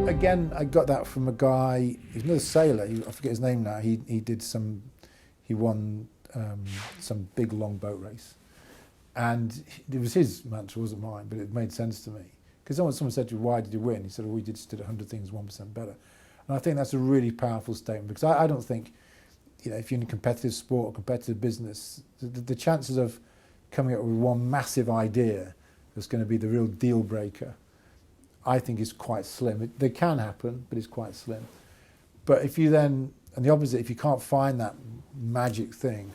Again, I got that from a guy, he's another sailor, I forget his name now, he won some big long boat race. And it was his mantra, it wasn't mine, but it made sense to me. Because someone said to me, why did you win? He said, well, we just did 100 things 1% better. And I think that's a really powerful statement, because I don't think, if you're in a competitive sport or competitive business, the chances of coming up with one massive idea that's going to be the real deal breaker, I think is quite slim. They can happen, but it's quite slim. But if you then, and the opposite, if you can't find that magic thing,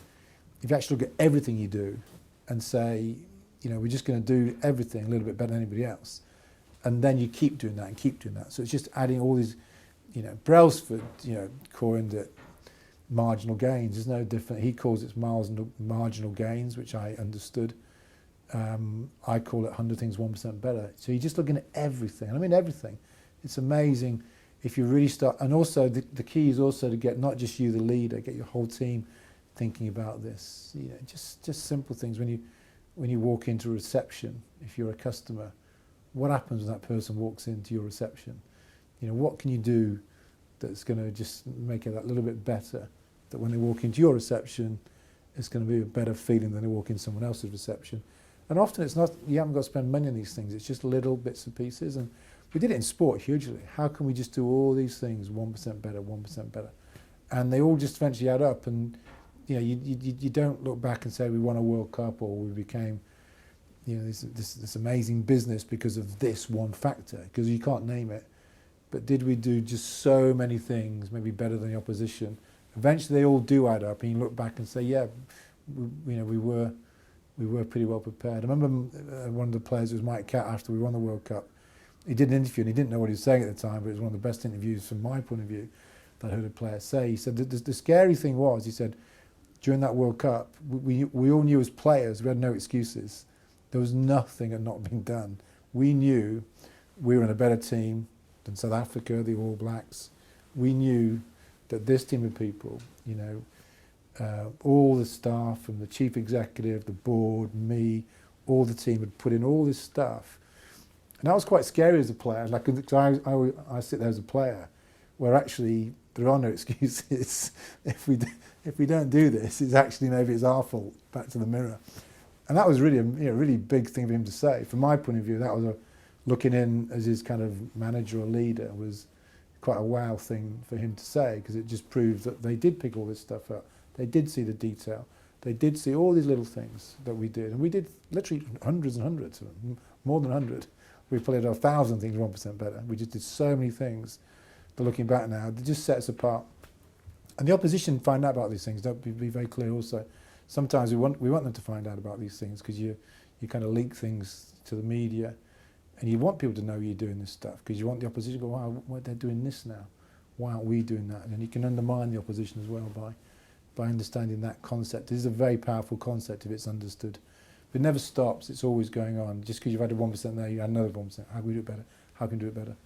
if you actually look at everything you do and say, we're just going to do everything a little bit better than anybody else, and then you keep doing that and keep doing that. So it's just adding all these, Brailsford, coined it marginal gains. It's no different. He calls it marginal gains, which I understood. I call it 100 things 1% better. So you're just looking at everything. And I mean everything. It's amazing if you really start. And also the key is also to get not just you, the leader, get your whole team thinking about this. Just simple things. When you walk into a reception, if you're a customer, what happens when that person walks into your reception? What can you do that's going to just make it that little bit better, that when they walk into your reception, it's going to be a better feeling than they walk in someone else's reception. And often it's not, you haven't got to spend money on these things, it's just little bits and pieces. And we did it in sport hugely. How can we just do all these things 1% better, 1% better? And they all just eventually add up, and you don't look back and say we won a World Cup or we became this amazing business because of this one factor, because you can't name it. But did we do just so many things, maybe better than the opposition? Eventually they all do add up, and you look back and say, yeah, we were pretty well prepared. I remember one of the players, was Mike Catt, after we won the World Cup. He did an interview, and he didn't know what he was saying at the time, but it was one of the best interviews from my point of view that I heard a player say. He said the scary thing was, he said, during that World Cup, we all knew as players, we had no excuses. There was nothing had not been done. We knew we were in a better team than South Africa, the All Blacks. We knew that this team of people, all the staff, from the chief executive, the board, me, all the team had put in all this stuff. And that was quite scary as a player. Like, I sit there as a player, where actually there are no excuses. If we don't do this, it's actually maybe it's our fault. Back to the mirror. And that was really a really big thing for him to say. From my point of view, that was looking in as his kind of manager or leader was quite a wow thing for him to say, because it just proved that they did pick all this stuff up. They did see the detail. They did see all these little things that we did. And we did literally hundreds and hundreds of them, more than 100. We probably had 1,000 things 1% better. We just did so many things that, looking back now, they just set us apart. And the opposition find out about these things. Don't be very clear also. Sometimes we want them to find out about these things, because you kind of leak things to the media, and you want people to know you're doing this stuff, because you want the opposition to go, wow, why they're doing this now? Why aren't we doing that? And you can undermine the opposition as well by understanding that concept. This is a very powerful concept if it's understood. But it never stops, it's always going on. Just because you've had a 1% there, you had another 1%. How can we do it better? How can we do it better?